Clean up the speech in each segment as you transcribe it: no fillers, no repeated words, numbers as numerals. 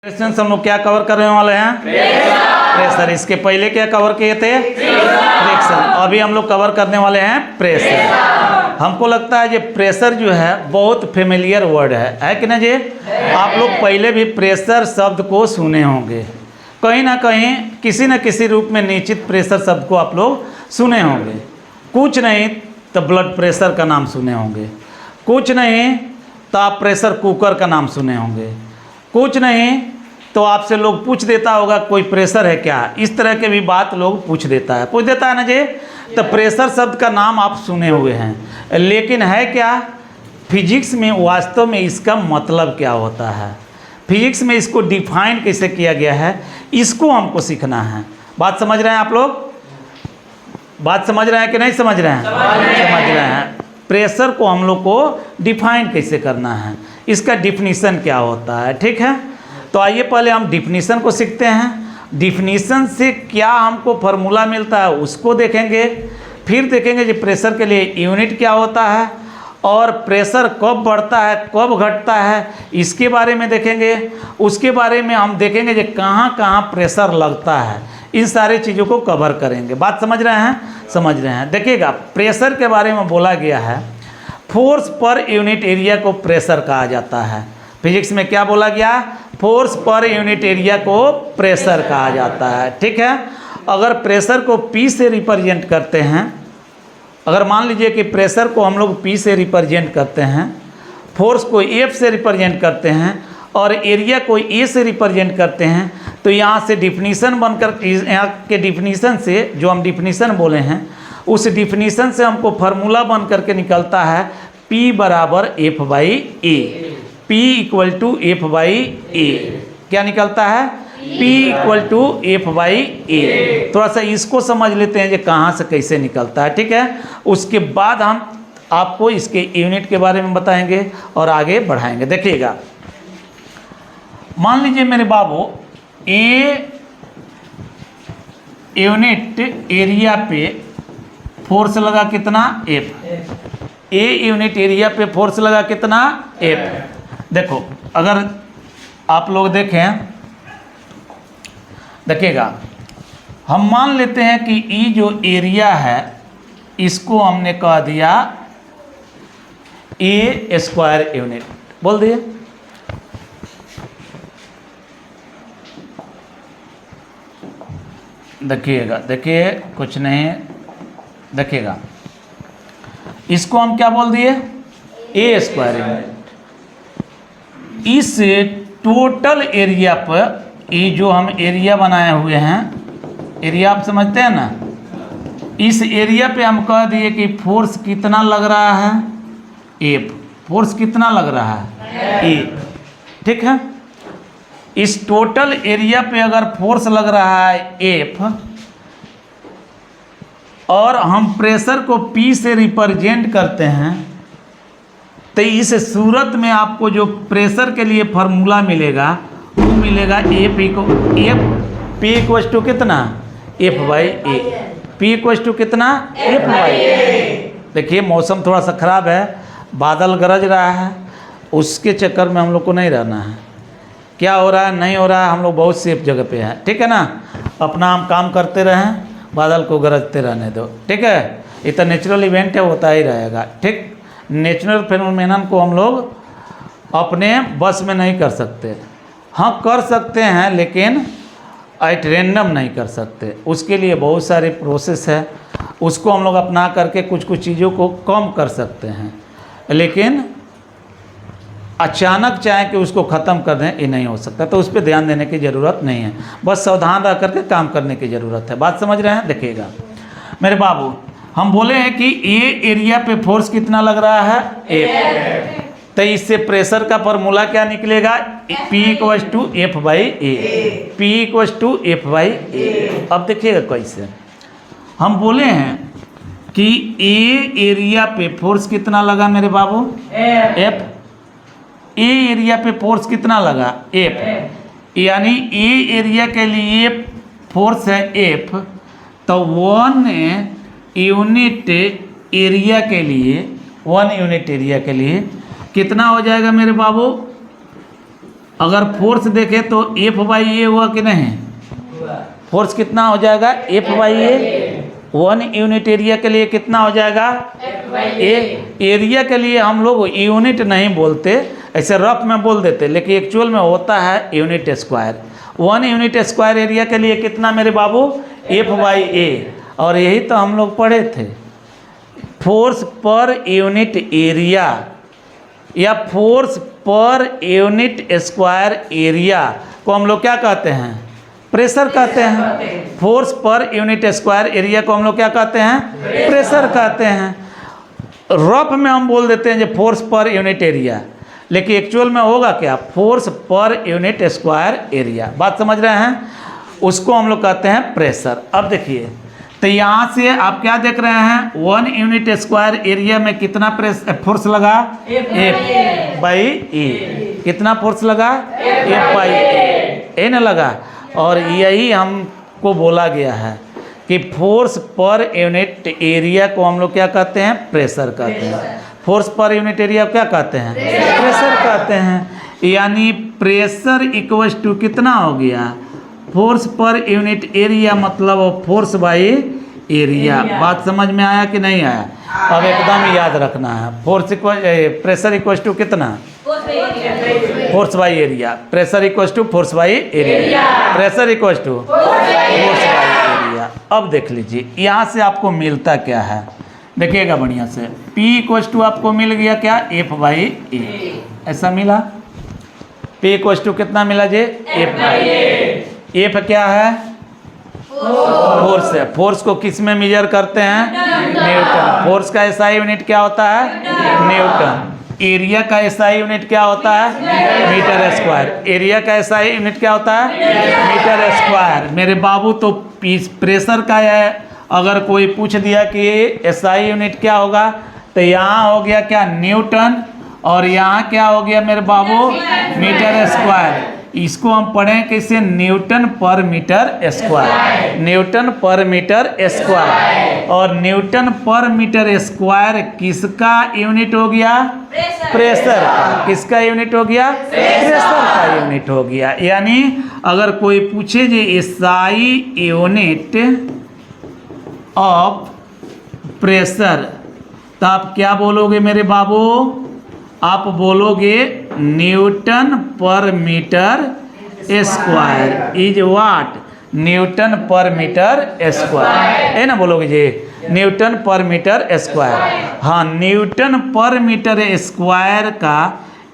Question हम लोग क्या कवर करने वाले हैं? प्रेशर। इसके पहले क्या कवर किए थे? फ्रिक्शन। अभी हम लोग कवर करने वाले हैं प्रेशर। हमको लगता है ये प्रेशर जो है बहुत फेमिलियर वर्ड है कि ना जी? आप लोग पहले भी प्रेशर शब्द को सुने होंगे, कहीं ना कहीं किसी न किसी रूप में निश्चित प्रेशर शब्द को आप लोग सुने होंगे। कुछ नहीं तो ब्लड प्रेशर का नाम सुने होंगे, कुछ नहीं तो आप प्रेशर कुकर का नाम सुने होंगे, कुछ नहीं तो आपसे लोग पूछ देता होगा कोई प्रेशर है क्या, इस तरह के भी बात लोग पूछ देता है ना जी। तो प्रेशर शब्द का नाम आप सुने हुए हैं, लेकिन है क्या फिजिक्स में वास्तव में इसका मतलब क्या होता है, फिजिक्स में इसको डिफाइन कैसे किया गया है, इसको हमको सीखना है। बात समझ रहे हैं आप लोग? बात समझ रहे हैं कि नहीं समझ रहे हैं? समझ रहे हैं। प्रेशर को हम लोग को डिफाइन कैसे करना है, इसका डिफिनीसन क्या होता है, ठीक है। तो आइए पहले हम डिफिनीसन को सीखते हैं। डिफिनीसन से क्या हमको फार्मूला मिलता है उसको देखेंगे, फिर देखेंगे कि प्रेशर के लिए यूनिट क्या होता है और प्रेशर कब बढ़ता है कब घटता है इसके बारे में देखेंगे। उसके बारे में हम देखेंगे कि कहाँ कहाँ प्रेशर लगता है, इन सारी चीज़ों को कवर करेंगे। बात समझ रहे हैं? समझ रहे हैं। देखिएगा प्रेशर के बारे में बोला गया है फोर्स पर यूनिट एरिया को प्रेशर कहा जाता है। फिजिक्स में क्या बोला गया? फोर्स पर यूनिट एरिया को प्रेशर कहा जाता है, ठीक है। अगर प्रेशर को P से रिप्रेजेंट करते हैं, अगर मान लीजिए कि प्रेशर को हम लोग P से रिप्रेजेंट करते हैं, फोर्स को F से रिप्रेजेंट करते हैं और एरिया को A से रिप्रेजेंट करते हैं, तो यहाँ से डिफिनीसन बनकर यहाँ के डिफिनीसन से जो हम डिफिनीसन बोले हैं उस डिफिनीसन से हमको फार्मूला बन करके निकलता है P बराबर F/A। P equal to F/A क्या निकलता है? P equal to F/A। थोड़ा सा इसको समझ लेते हैं कि कहाँ से कैसे निकलता है, ठीक है। उसके बाद हम आपको इसके यूनिट के बारे में बताएंगे और आगे बढ़ाएंगे। देखिएगा मान लीजिए मेरे बाबू A यूनिट एरिया पे फोर्स लगा कितना? F। A यूनिट एरिया पे फोर्स लगा कितना? F। देखो अगर आप लोग देखें, देखिएगा हम मान लेते हैं कि E जो एरिया है इसको हमने कह दिया A² यूनिट, बोल दिए। देखिएगा, देखिए कुछ नहीं, देखिएगा इसको हम क्या बोल दिए? A² unit. इस टोटल एरिया पर ये जो हम एरिया बनाए हुए हैं, एरिया आप समझते हैं ना, इस एरिया पे हम कह दिए कि फोर्स कितना लग रहा है? F। फोर्स कितना लग रहा है? A, ठीक है। इस टोटल एरिया पे अगर फोर्स लग रहा है F और हम प्रेशर को P से रिप्रेजेंट करते हैं, तो इस सूरत में आपको जो प्रेशर के लिए फार्मूला मिलेगा वो मिलेगा P इक्वल टू कितना? F/A। P इक्वल टू कितना? F/A। देखिए मौसम थोड़ा सा ख़राब है, बादल गरज रहा है, उसके चक्कर में हम लोग को नहीं रहना है। क्या हो रहा है नहीं हो रहा है, हम लोग बहुत सेफ जगह पे हैं, ठीक है ना। अपना हम काम करते रहें, बादल को गरजते रहने दो, ठीक है। ये तो नेचुरल इवेंट है, होता ही रहेगा, ठीक। नेचुरल फिनोमेनन को हम लोग अपने बस में नहीं कर सकते, हाँ कर सकते हैं लेकिन एट रैंडम नहीं कर सकते। उसके लिए बहुत सारे प्रोसेस है, उसको हम लोग अपना करके कुछ कुछ चीज़ों को कम कर सकते हैं, लेकिन अचानक चाहे कि उसको ख़त्म कर दें ये नहीं हो सकता। तो उस पर ध्यान देने की ज़रूरत नहीं है, बस सावधान रह करके काम करने की ज़रूरत है। बात समझ रहे हैं? देखिएगा मेरे बाबू, हम बोले हैं कि A एरिया पे फोर्स कितना लग रहा है? F। तो इससे प्रेशर का फार्मूला क्या निकलेगा? P equal to F/A। P equal to F/A। अब देखिएगा कैसे हम बोले हैं कि A एरिया पे फोर्स कितना लगा मेरे बाबू? F। A एरिया पे फोर्स कितना लगा? F। यानी A एरिया के लिए फोर्स है F, तो 1 यूनिट एरिया के लिए, 1 यूनिट एरिया के लिए कितना हो जाएगा मेरे बाबू? अगर फोर्स देखें तो F/A हुआ कि नहीं? फोर्स कितना हो जाएगा? F/A। 1 यूनिट एरिया के लिए कितना हो जाएगा? एरिया के लिए हम लोग यूनिट नहीं बोलते, ऐसे रफ में बोल देते, लेकिन एक्चुअल में होता है unit square. 1 unit square area के लिए कितना मेरे बाबू? F/A। और यही तो हम लोग पढ़े थे, फोर्स पर यूनिट एरिया या force per unit square area को हम लोग क्या कहते हैं? प्रेशर कहते हैं। Force per unit square area को हम लोग क्या कहते हैं? प्रेशर कहते हैं। रफ में हम बोल देते हैं जो फोर्स पर यूनिट एरिया, लेकिन एक्चुअल में होगा क्या? Force per unit square area. बात समझ रहे हैं? उसको हम लोग कहते हैं प्रेशर। अब देखिए, तो यहाँ से आप क्या देख रहे हैं? 1 यूनिट स्क्वायर एरिया में कितना फोर्स लगा? F/A। कितना फोर्स लगा? F/A न लगा। और यही हमको बोला गया है कि फोर्स पर यूनिट एरिया को हम लोग क्या कहते हैं? प्रेशर कहते हैं। फोर्स पर यूनिट एरिया क्या कहते हैं? प्रेशर कहते हैं। यानी प्रेशर इक्वल्स टू कितना हो गया? फोर्स पर यूनिट एरिया मतलब फोर्स बाई एरिया। बात समझ में आया कि नहीं आया? अब एकदम याद रखना है। प्रेशर इक्वल्स टू कितना? Force by area. Pressure equals to force by area. Pressure equals to force by area. अब देख लीजिए यहाँ से आपको मिलता क्या है, देखिएगा बढ़िया से। P इक्वल्स टू आपको मिल गया क्या? F/A। ऐसा मिला। P इक्वल्स टू कितना मिला जी? F/A। F क्या है? फोर्स है। फोर्स को किस में मेजर करते हैं? न्यूटन। फोर्स का SI यूनिट क्या होता है? न्यूटन। एरिया का SI यूनिट क्या होता है? Metre square. एरिया का SI यूनिट क्या होता है? Metre square. मेरे बाबू तो प्रेशर का है, अगर कोई पूछ दिया कि SI यूनिट क्या होगा, तो यहाँ हो गया क्या? न्यूटन। और यहाँ क्या हो गया मेरे बाबू? Metre square. इसको हम पढ़ें कैसे? Newton per metre square. Newton per metre square. और न्यूटन पर मीटर स्क्वायर किसका यूनिट हो गया? प्रेशर का। किसका यूनिट हो गया? प्रेशर का यूनिट हो गया। यानी अगर कोई पूछे जी SI यूनिट ऑफ प्रेशर, तो आप क्या बोलोगे मेरे बाबू? आप बोलोगे newton per metre square is what? Newton per metre square है ना, बोलोगे जी न्यूटन पर मीटर स्क्वायर। हाँ, न्यूटन पर मीटर स्क्वायर का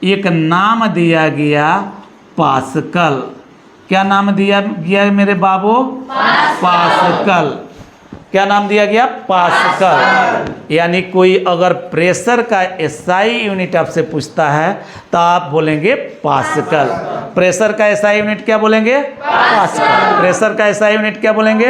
एक नाम दिया गया पास्कल। क्या नाम दिया गया मेरे बाबू? पास्कल। क्या नाम दिया गया? पास्कल। यानी कोई अगर प्रेशर का SI यूनिट आपसे पूछता है तो आप बोलेंगे पास्कल। प्रेशर का SI यूनिट क्या बोलेंगे? पास्कल। प्रेशर का SI यूनिट क्या बोलेंगे?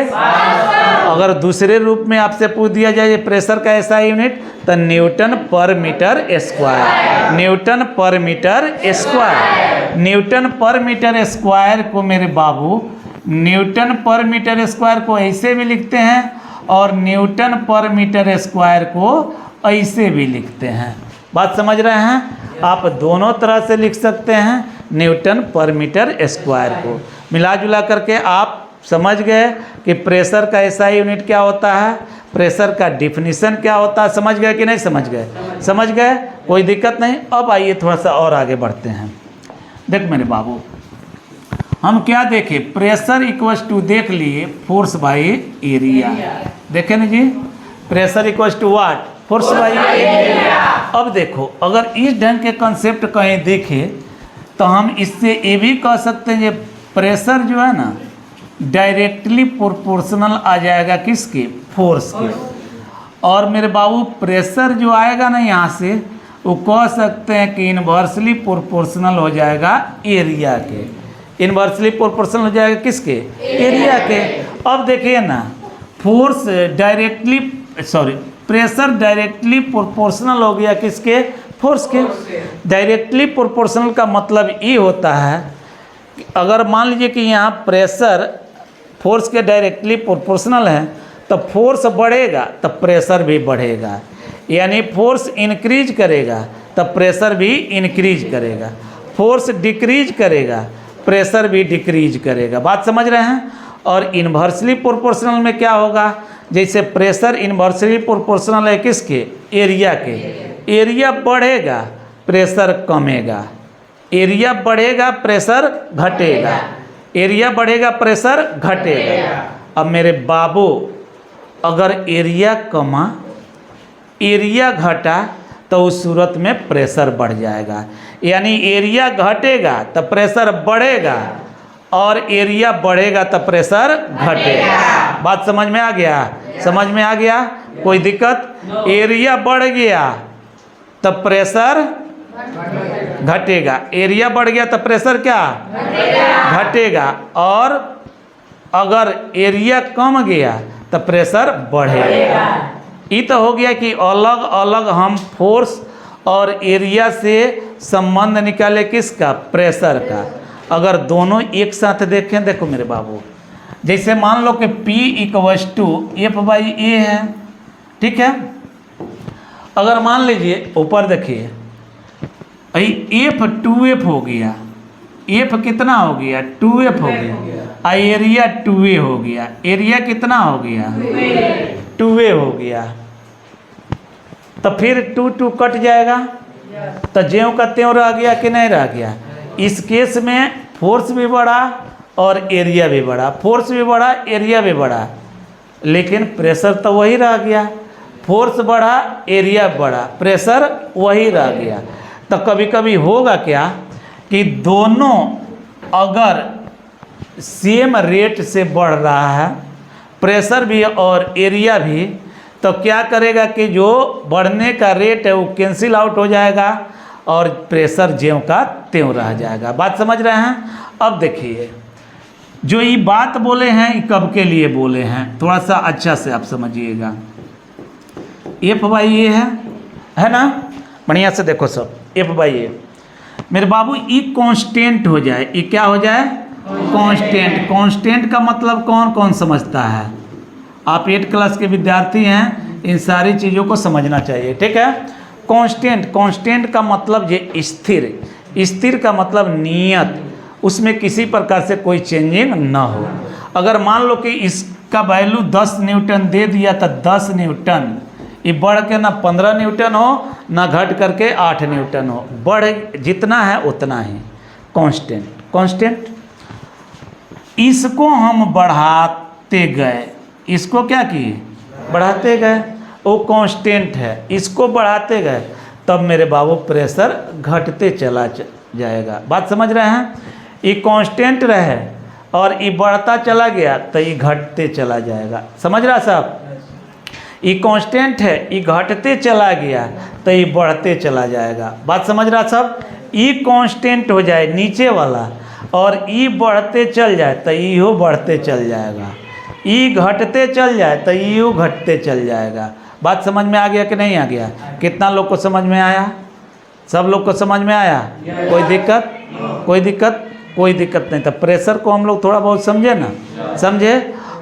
अगर दूसरे रूप में आपसे पूछ दिया जाए प्रेशर का SI यूनिट, तो Newton per metre square. Newton per metre square. Newton per metre square को मेरे बाबू, न्यूटन पर मीटर स्क्वायर को ऐसे भी लिखते हैं और न्यूटन पर मीटर स्क्वायर को ऐसे भी लिखते हैं। बात समझ रहे हैं? आप दोनों तरह से लिख सकते हैं न्यूटन पर मीटर स्क्वायर को। मिला जुला करके आप समझ गए कि प्रेशर का SI यूनिट क्या होता है, प्रेशर का डिफिनीशन क्या होता है। समझ गए कि नहीं समझ गए? समझ गए, कोई दिक्कत नहीं। अब आइए थोड़ा सा और आगे बढ़ते हैं। देख मेरे बाबू, हम क्या देखें? प्रेशर इक्वल्स टू देख लिए फोर्स बाई एरिया। देखे ना जी? Pressure equals to what? Force by area. अब देखो, अगर इस ढंग के कंसेप्ट कहीं देखें तो हम इससे ये भी कह सकते हैं कि प्रेशर जो है ना डायरेक्टली प्रोपोर्शनल आ जाएगा किसके? फोर्स के। और मेरे बाबू प्रेशर जो आएगा ना यहाँ से, वो कह सकते हैं कि इन्वर्सली प्रोपोर्शनल हो जाएगा एरिया के। इन्वर्सली प्रोपोर्शनल हो जाएगा किसके? एरिया के। अब देखिए ना, force directly pressure directly proportional हो गया किसके? फोर्स के। डायरेक्टली प्रोपोर्शनल का मतलब ये होता है कि अगर मान लीजिए कि यहाँ प्रेशर फोर्स के डायरेक्टली प्रोपोर्शनल है, तो फोर्स बढ़ेगा तो प्रेशर भी बढ़ेगा। यानी फोर्स इंक्रीज करेगा तो प्रेशर भी इंक्रीज करेगा। फोर्स डिक्रीज करेगा, प्रेशर भी डिक्रीज करेगा। बात समझ रहे हैं। और इन्वर्सली प्रोपोर्शनल में क्या होगा, जैसे प्रेशर इन्वर्सली प्रोपोर्शनल है किसके, एरिया के। एरिया बढ़ेगा प्रेशर कमेगा, एरिया बढ़ेगा प्रेशर घटेगा, एरिया बढ़ेगा प्रेशर घटेगा। अब मेरे बाबू अगर एरिया कमा, एरिया घटा, तो उस सूरत में प्रेशर बढ़ जाएगा। यानी एरिया घटेगा तो प्रेशर बढ़ेगा, और एरिया बढ़ेगा तो प्रेशर घटेगा। बात समझ में आ गया, समझ में आ गया, कोई दिक्कत। एरिया बढ़ गया तो प्रेशर घटेगा, एरिया बढ़ गया तो प्रेशर क्या घटेगा, और अगर एरिया कम गया तो प्रेशर बढ़ेगा। ये तो हो गया कि अलग अलग हम फोर्स और एरिया से संबंध निकाले किसका, प्रेशर का। अगर दोनों एक साथ देखें, देखो मेरे बाबू, जैसे मान लो कि P = F/A है, ठीक है। अगर मान लीजिए ऊपर देखिए F 2F हो गया, F कितना हो गया 2F हो गया, एरिया 2A हो गया, एरिया कितना हो गया 2A हो गया। तो फिर 2 कट जाएगा, तो ज्यों का त्यों रह गया कि नहीं रह गया। इस केस में फोर्स भी बढ़ा और एरिया भी बढ़ा, फोर्स भी बढ़ा एरिया भी बढ़ा, लेकिन प्रेशर तो वही रह गया। फोर्स बढ़ा एरिया बढ़ा, प्रेशर वही रह गया। तो कभी कभी होगा क्या कि दोनों अगर सेम रेट से बढ़ रहा है, प्रेशर भी और एरिया भी, तो क्या करेगा कि जो बढ़ने का रेट है वो कैंसिल आउट हो जाएगा और प्रेशर ज्यों का त्यों रह जाएगा। बात समझ रहे हैं। अब देखिए जो ये बात बोले हैं ये कब के लिए बोले हैं, थोड़ा सा अच्छा से आप समझिएगा। F/A है ना, बढ़िया से देखो सब। F/A मेरे बाबू ये कांस्टेंट हो जाए, ये क्या हो जाए कांस्टेंट। कांस्टेंट का मतलब कौन कौन समझता है, आप 8 क्लास के विद्यार्थी हैं, इन सारी चीज़ों को समझना चाहिए, ठीक है। कांस्टेंट, कांस्टेंट का मतलब ये स्थिर, स्थिर का मतलब नियत, उसमें किसी प्रकार से कोई चेंजिंग ना हो। अगर मान लो कि इसका वैल्यू 10 न्यूटन दे दिया तो 10 न्यूटन, ये बढ़ के ना 15 न्यूटन हो ना घट करके 8 न्यूटन हो, बढ़ जितना है उतना ही कांस्टेंट। कांस्टेंट इसको हम बढ़ाते गए, इसको क्या किए बढ़ाते गए, वो कांस्टेंट है। इसको बढ़ाते गए तब मेरे बाबू प्रेशर घटते चला जाएगा। बात समझ रहे हैं। ये कांस्टेंट रहे और ये बढ़ता चला गया तो ये घटते चला जाएगा। समझ रहा साहब, ये कांस्टेंट है, ये घटते चला गया तो ये बढ़ते चला जाएगा। बात समझ रहा साहब। ये कांस्टेंट हो जाए नीचे वाला और ये बढ़ते चल जाए तो ये बढ़ते चल जाएगा, ये घटते चल जाए तो ये घटते चल जाएगा। बात समझ में आ गया कि नहीं आ गया, कितना लोग को समझ में आया, सब लोग को समझ में आया, कोई दिक्कत, कोई दिक्कत, कोई दिक्कत नहीं। तो प्रेशर को हम लोग थोड़ा बहुत समझे ना, समझे।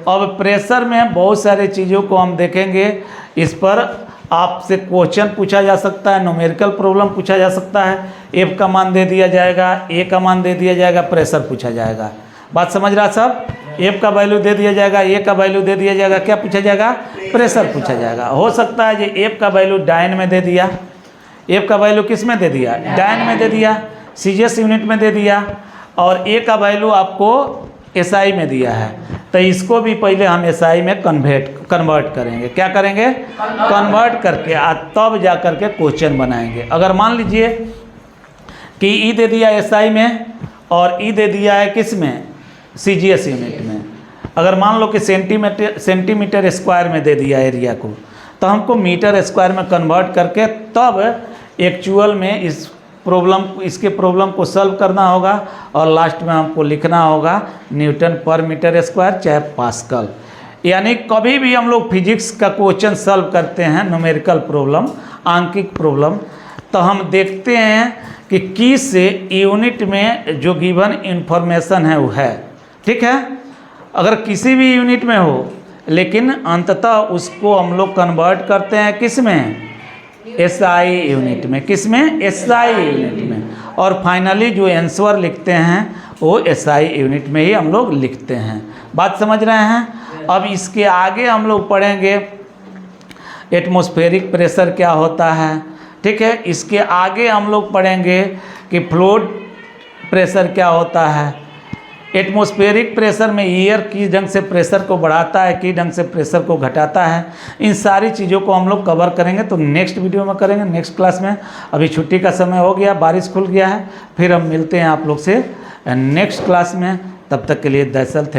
अब प्रेशर में बहुत सारी चीज़ों को हम देखेंगे, इस पर आपसे क्वेश्चन पूछा जा सकता है, न्यूमेरिकल प्रॉब्लम पूछा जा सकता है। F का मान दे दिया जाएगा, A का मान दे दिया जाएगा, प्रेशर पूछा जाएगा। बात समझ रहा सब। F का वैल्यू दे दिया जाएगा, A का वैल्यू दे दिया जाएगा, क्या पूछा जाएगा प्रेशर पूछा जाएगा। हो सकता है कि F का वैल्यू डायन में दे दिया, F का वैल्यू किस में दे दिया डायन में दे दिया, सीजीएस यूनिट में दे दिया, और A का वैल्यू आपको SI में दिया है। तो इसको भी पहले हम SI में कन्वर्ट करेंगे। क्या करेंगे कन्वर्ट करके तब जा करके क्वेश्चन बनाएंगे। अगर मान लीजिए कि E दे दिया SI में और E दे दिया है किस में सीजीएस यूनिट में, अगर मान लो कि सेंटीमीटर स्क्वायर में दे दिया एरिया को, तो हमको मीटर स्क्वायर में कन्वर्ट करके तब एक्चुअल में इसके प्रॉब्लम को सॉल्व करना होगा और लास्ट में हमको लिखना होगा न्यूटन पर मीटर स्क्वायर चाहे पास्कल। यानी कभी भी हम लोग फिजिक्स का क्वेश्चन सॉल्व करते हैं, न्यूमेरिकल प्रॉब्लम, आंकिक प्रॉब्लम, तो हम देखते हैं कि किस यूनिट में जो गिवन इंफॉर्मेशन है वो है, ठीक है। अगर किसी भी यूनिट में हो, लेकिन अंततः उसको हम लोग कन्वर्ट करते हैं किस में SI यूनिट में, किस में SI यूनिट में। और फाइनली जो आंसर लिखते हैं वो एसआई यूनिट में ही हम लोग लिखते हैं। बात समझ रहे हैं। अब इसके आगे हम लोग पढ़ेंगे एटमॉस्फेरिक प्रेशर क्या होता है, ठीक है। इसके आगे हम लोग पढ़ेंगे कि फ्लूइड प्रेशर क्या होता है। एटमॉस्फेरिक प्रेशर में एयर किस ढंग से प्रेशर को बढ़ाता है, किस ढंग से प्रेशर को घटाता है, इन सारी चीज़ों को हम लोग कवर करेंगे। तो नेक्स्ट वीडियो में करेंगे, नेक्स्ट क्लास में। अभी छुट्टी का समय हो गया, बारिश खुल गया है, फिर हम मिलते हैं आप लोग से नेक्स्ट क्लास में। तब तक के लिए दरअसल